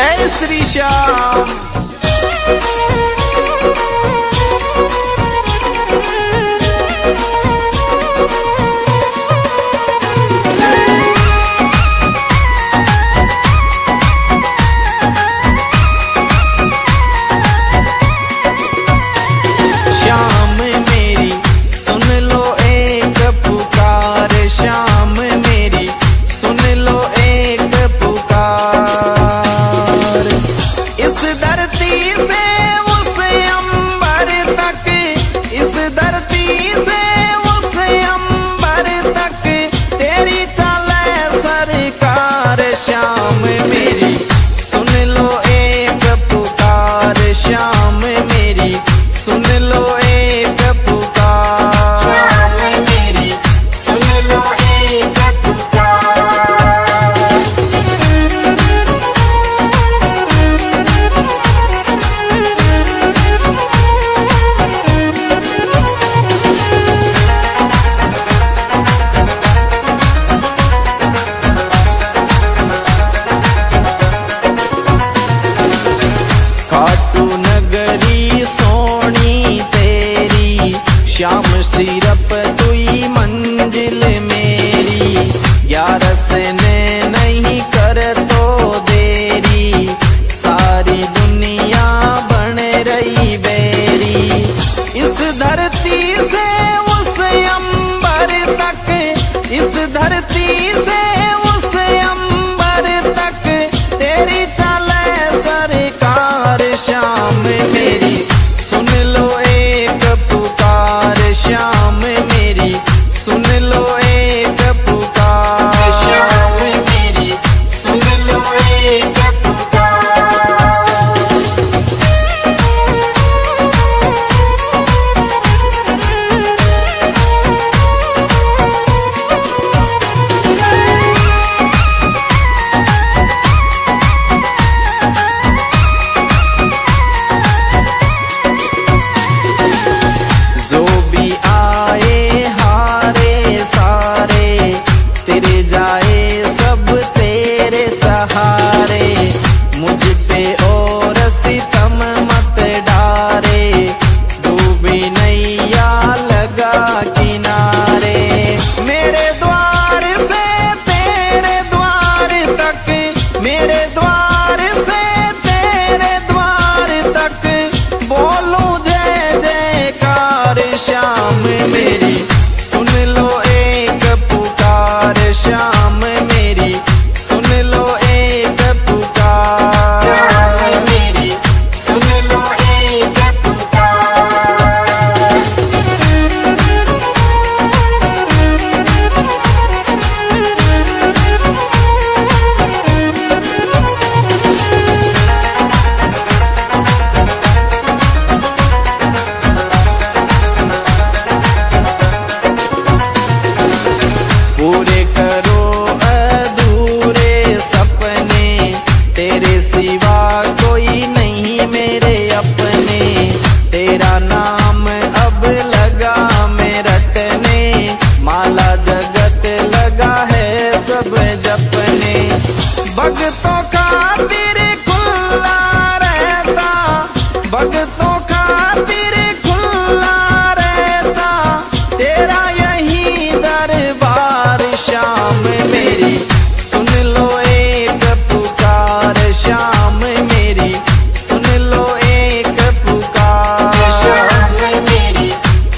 जय श्री श्याम। श्याम सिरप तुई मंजिल मेरी, ग्यारस ने नहीं कर तो देरी, सारी दुनिया बन रही बेरी। इस धरती से उस अंबर तक, इस धरती से उस अंबर तक, तेरी चले सरकार श्याम मेरी। सुन लो एक पुकार श्याम मेरी, सुन लो एक पुकार श्याम मेरी, सुन लो एक श्याम मेरी। सुन लो एक पुकार श्याम मेरी, सुन लो एक पुकार श्याम मेरी, सुन लो एक पूरे करो अधूरे सपने, तेरे सिवा कोई नहीं मेरे अपने। तेरा नाम अब लगा मैं रटने, माला जगत लगा है सब जपने। भक्तों खातिर खुला रहता, भक्तों खातिर खुला रहता, तेरा यही दरबार श्याम मेरी। सुन लो एक पुकार श्याम मेरी, सुन लो एक पुकार श्याम मेरी,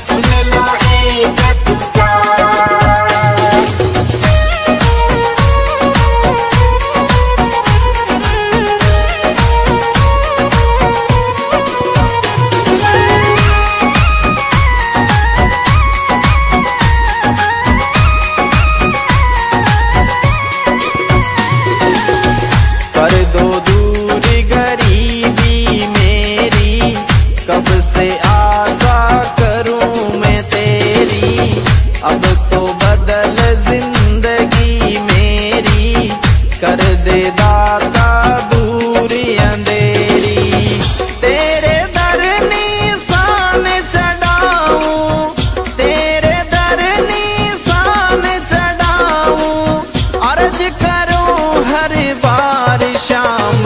सुन लो एक कर दो दूर गरीबी मेरी, कब से आशा करूं मैं तेरी। अब तो बदल जिंदगी मेरी, कर दे दाता दूरी अंधेरी। तेरे दर निशान चढ़ाऊं, तेरे दर निशान चढ़ाऊं, अर्ज करूं हर बार श्याम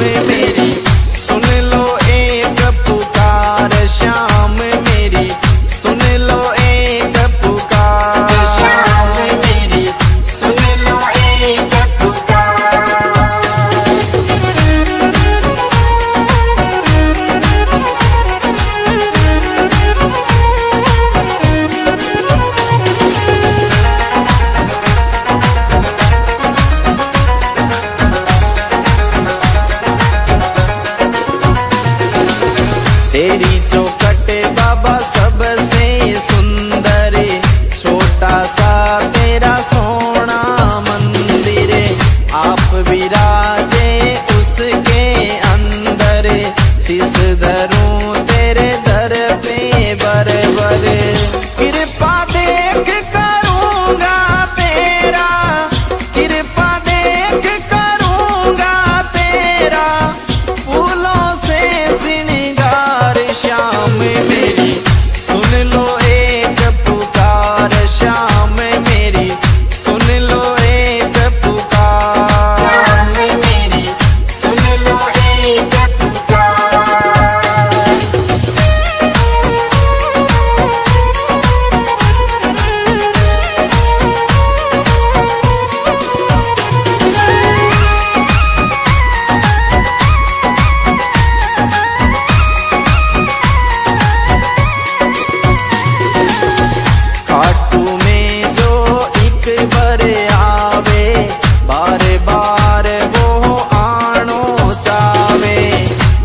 तेरी चौखट बाबा सबसे सुंदर, छोटा सा तेरा सोना मंदिर, आप विराजे उसके अंदर, शीश धरूं तेरे दर पे बर बर। कृपा देख करूंगा तेरा, कृपा देख करूंगा तेरा, फूलों से श्रृंगार श्याम मेरी सुन लो एक पुकार, श्याम मेरी सुन लो एक पुकार, मेरी सुन लो एक पुकार। खाटू में जो एक बार आवे, बार बार वो आनो चावे,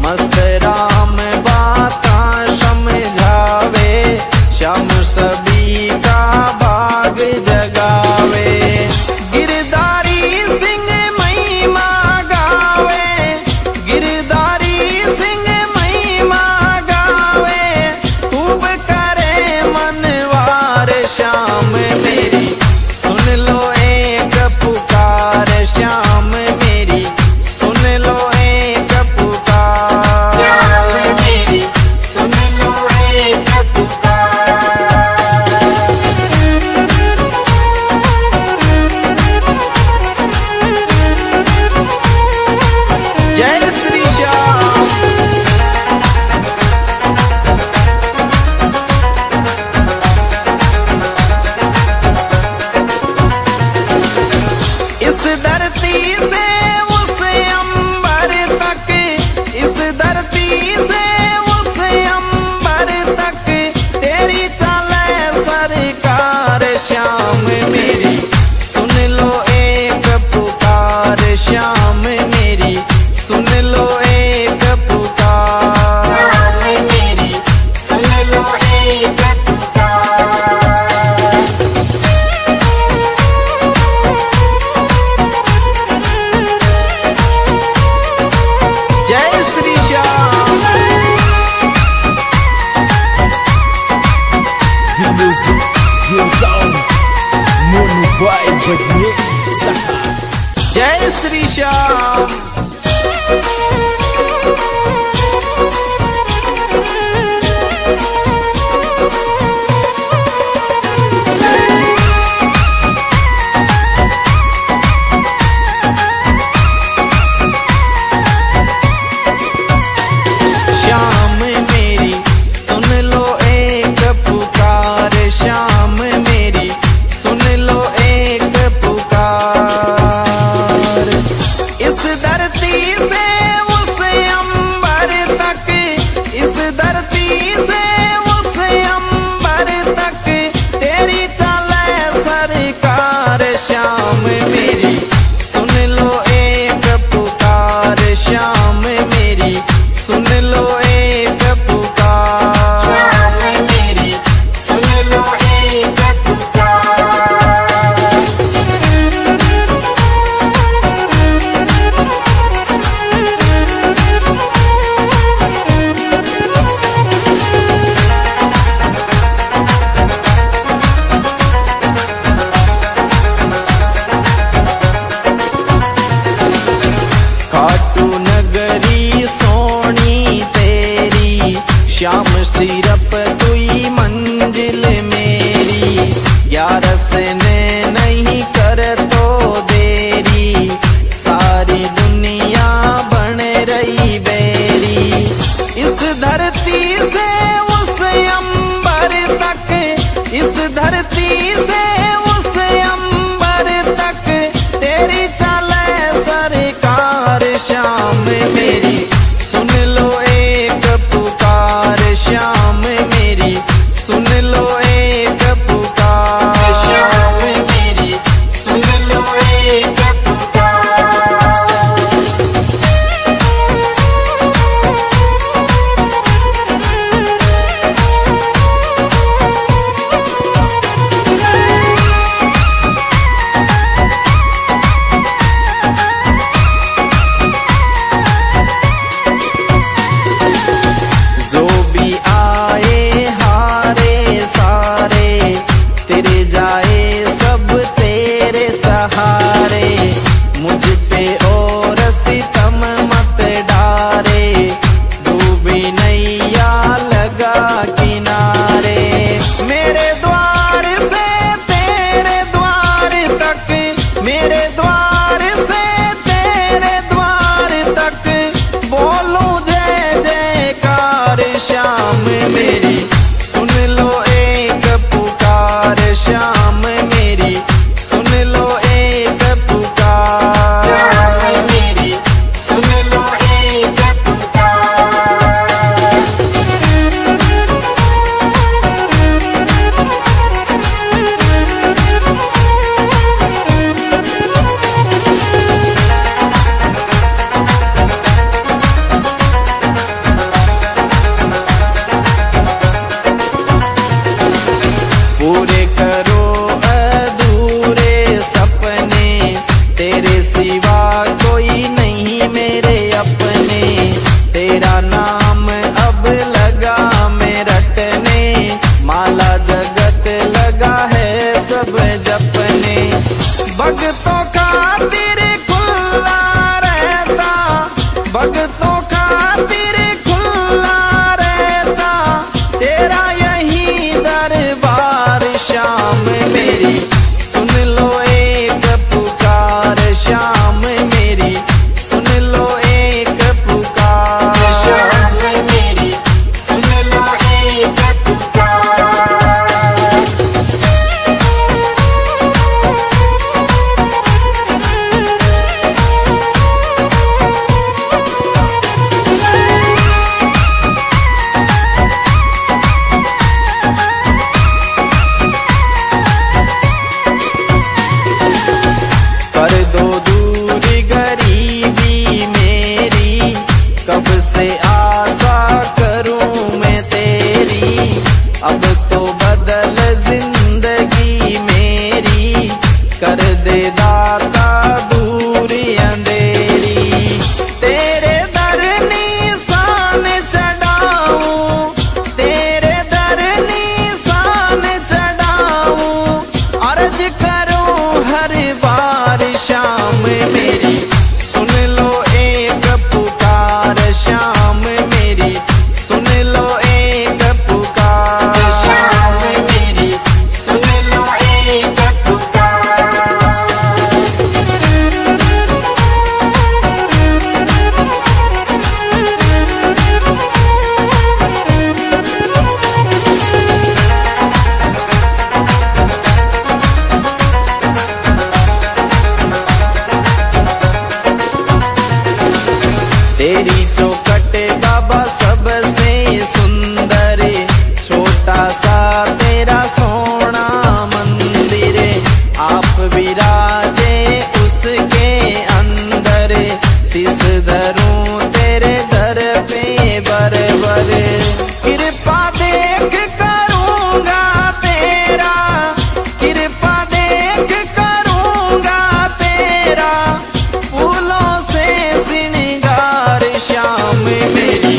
मस्त राम बाता समझावे, श्याम सभी का भाग जगावे। गिरधारी सिंह महिमा गावे, गिरधारी सिंह महिमा गावे, खूब करे मनवार, श्याम मेरी सुन लो एक पुकार, श्याम मेरी सुन लो एक पुकार, मेरी सुन लो एक पुकार। जय श्री श्याम। इस धरती से उस अंबर तक, इस धरती से उस अंबर तक, तेरी चले सरकार, श्याम मेरी सुन लो एक पुकार, श्याम मेरी सुन लो एक पुकार, मेरी सुन लो एक पुकार। जय श्री श्याम। जय श्री श्याम। श्याम मेरी सुन लो एक पुकार, श्याम मेरी सुन लो एक पुकार। इस दर भक्तों खातिर खुला रहता तेरा यही दरबार। श्याम मेरी सुन लो एक पुकार, श्याम मेरी सुन लो एक पुकार, श्याम मेरी सुन लो एक पुकार। कर दो दूर गरीबी मेरी, कब से आशा करूं मैं तेरी। अब तो बदल जिंदगी मेरी, कर दे दाता दूरी अंधेरी। तेरे दर निशान चढ़ाऊं, तेरे दर निशान चढ़ाऊं, अर्ज करूं हर बार। श्याम मेरी सुन लो एक पुकार, श्याम मेरी सुन लो एक पुकार, श्याम मेरी सुन लो एक पुकार। तेरी चौखट बाबा सबसे सुंदर, छोटा सा तेरा सोना मंदिर। आप विराजे उसके अंदर, शीस धरूं तेरे दर पे बरबर। कृपा देख करूंगा तेरा, कृपा देख करूंगा तेरा, फूलों से श्रृंगार। श्याम मेरी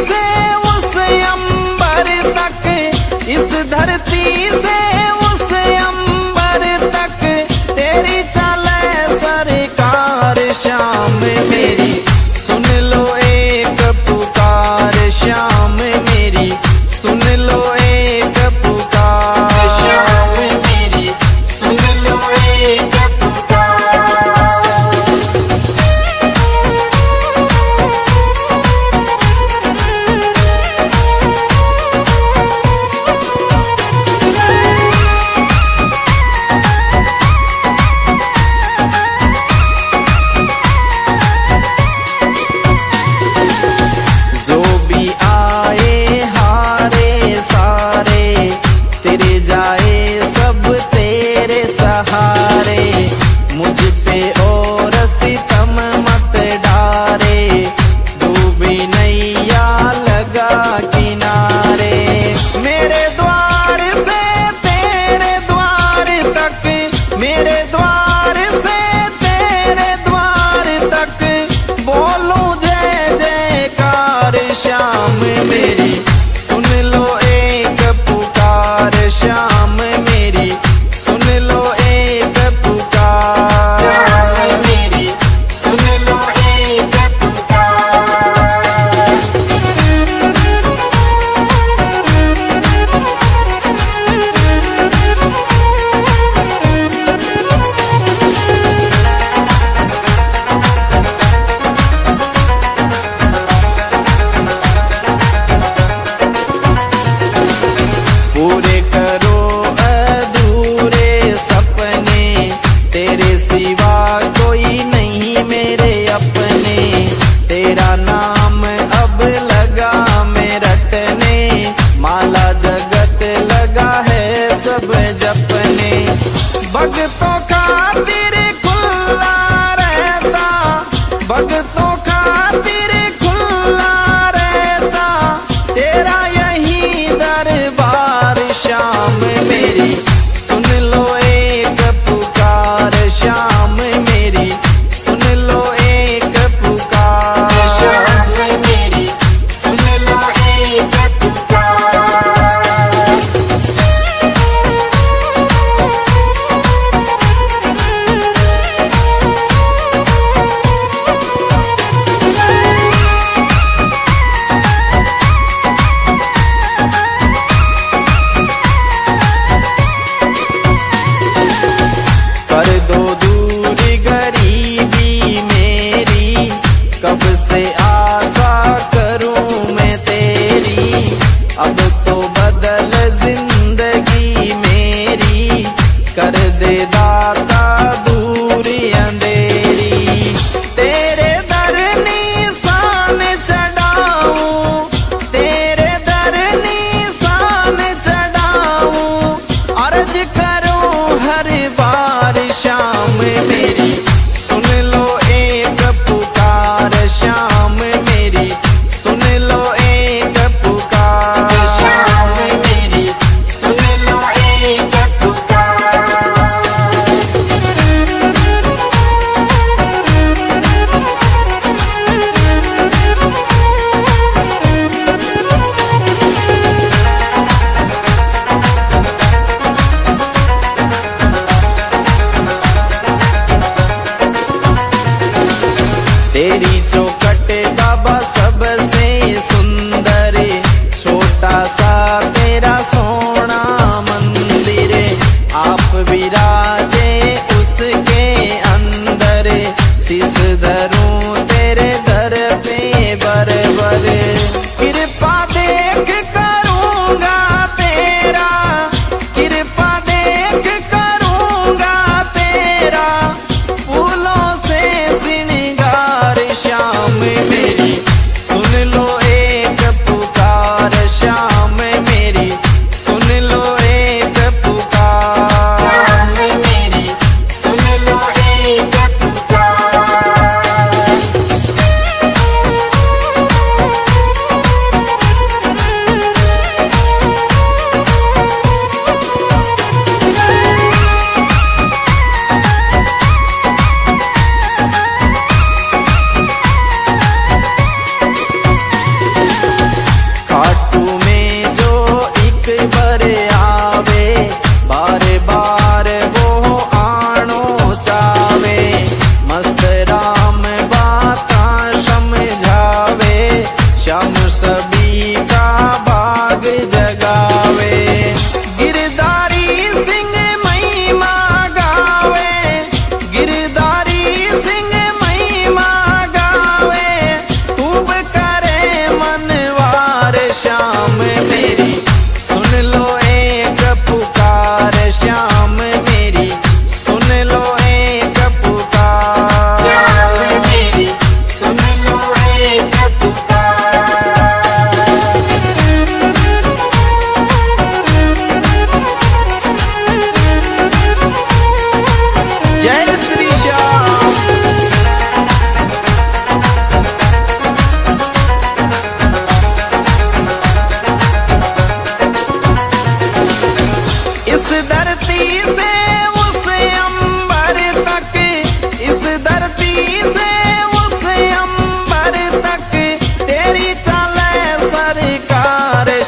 से उस अंबर तक, इस धरती से उस अंबर तक तेरी चले सरकार। श्याम मेरी सुन लो एक पुकार, श्याम मेरी सुन लो एक पुकार। श्याम मेरी सुन लो एक पुकार। जो भी आए हारे सारे, तेरे जाए सब तेरे सहारे। मुझ पे और सितम मत डारे, डूबी नैया लगा किनारे। मेरे द्वार से तेरे द्वार तक, मेरे द्वार से तेरे द्वार तक बोलूं जय जयकार। श्याम मेरी सुन लो एक पुकार, श्याम मेरी सुन लो एक पुकार। श्याम मेरी सुन लो एक पुकार।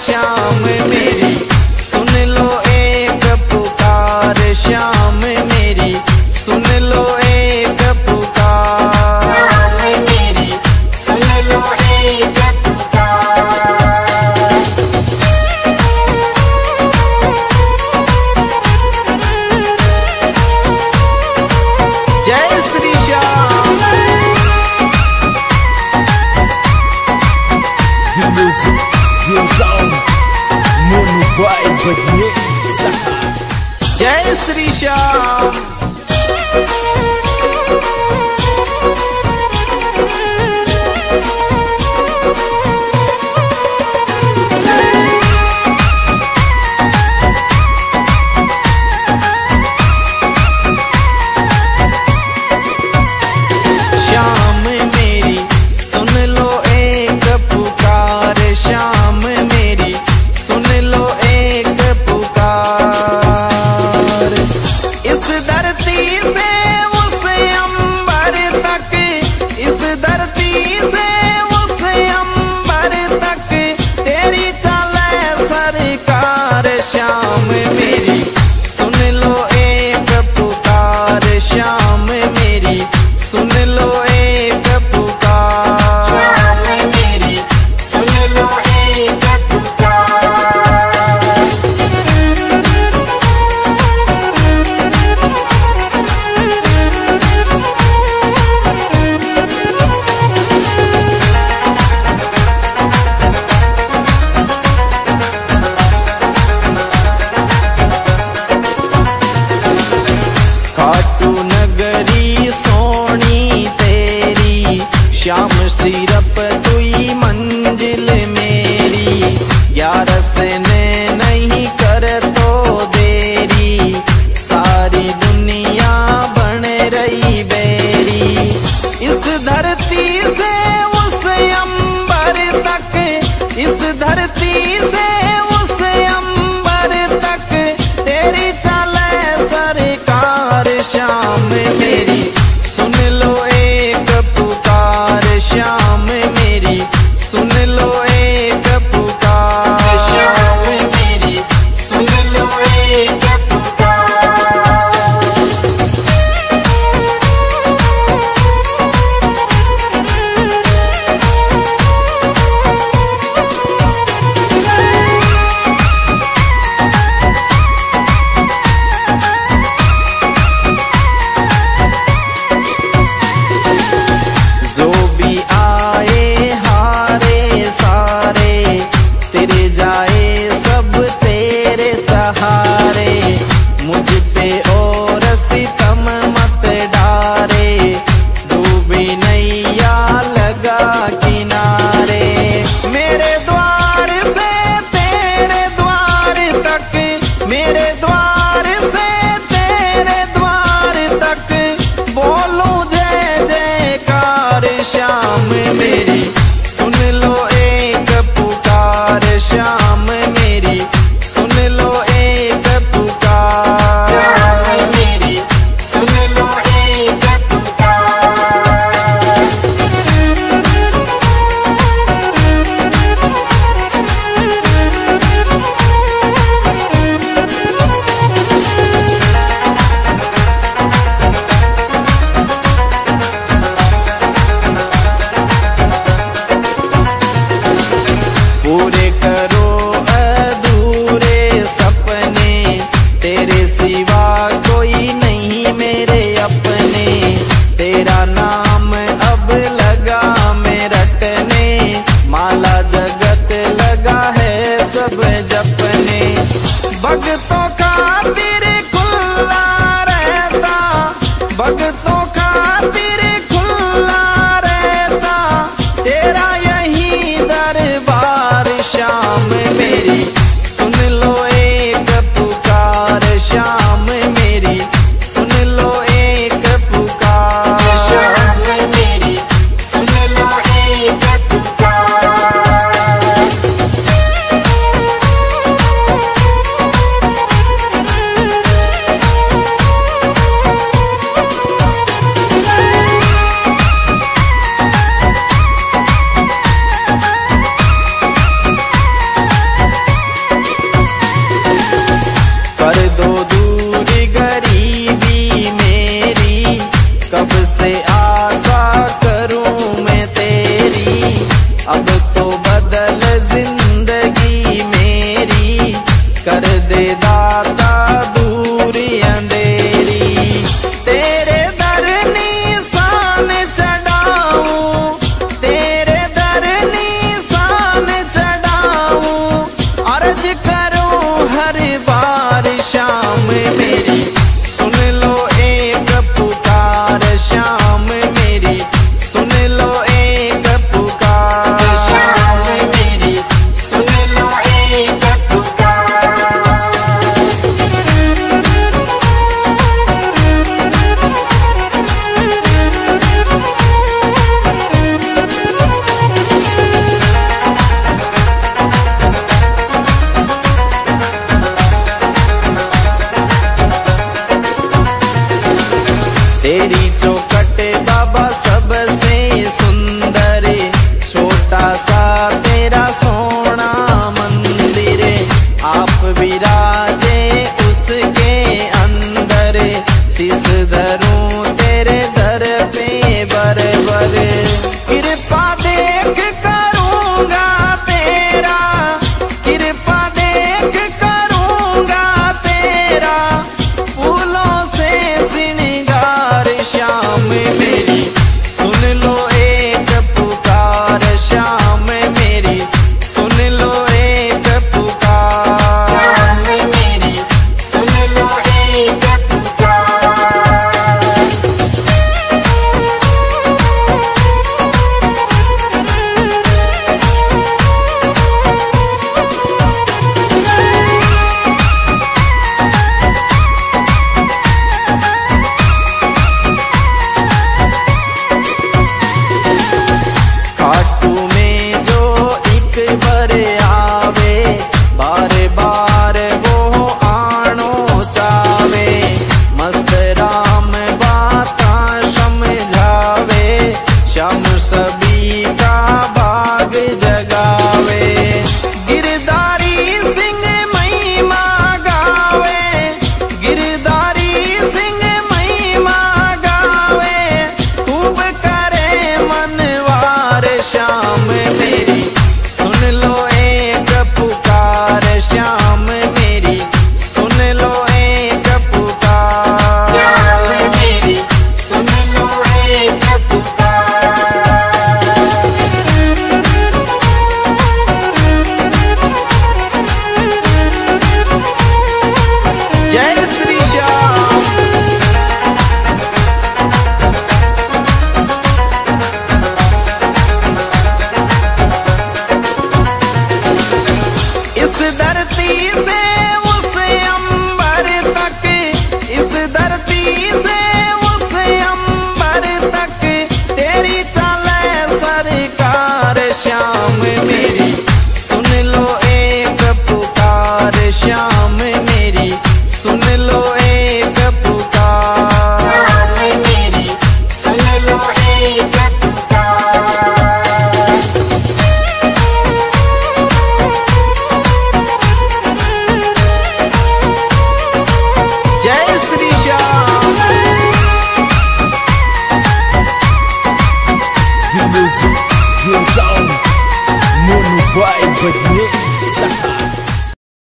श्याम मेरी सुन लो एक पुकार, श्याम मेरी सुन लो एक पुकार, श्याम मेरी सुन लो एक पुकार। जय श्री श्याम। जय श्री श्याम। श्याम मेरी सुन लो एक पुकार, श्याम मेरी सुन लो एक पुकार। इस धरती से उस अंबर तक, इस धरती से उस अंबर तक तेरी चले सरकार, श्याम मेरी सुन लो एक पुकार, श्याम मेरी सुन लो एक पुकार, श्याम मेरी सुन लो एक पुकार। खाटू नगरी सोनी तेरी, श्याम सिरप तुई मंजिल मेरी, ग्यारस ने नहीं कर तो देरी, सारी दुनिया बन रही बेरी। इस धरती से उस अंबर तक, इस धरती से उस अंबर तक तेरी चले सरकार, श्याम मेरी सुन लो एक पुकार, श्याम मेरी सुन लो एक पुकार, श्याम मेरी सुन लो एक पुकार। जो भी आए हारे सारे तेरे जाए सब तेरे सहारे, मुझ पे और सितम मत डारे, डूबी नैया लगा किनारे। मेरे द्वार से तेरे द्वार तक, मेरे द्वार से तेरे द्वार तक बोलूं जय जयकार, श्याम मेरी सुन लो एक पुकार, श्याम मेरी सुन लो एक पुकार, श्याम मेरी सुन लो एक पुकार। पूरे करो अधूरे सपने, तेरे सिवा कोई नहीं मेरे अपने, तेरा नाम अब लगा मैं रटने, माला जगत लगा है सब जपने। भक्तों खातिर खुला रहता, भक्तों खातिर खुला रहता तेरा यही दरबार, श्याम से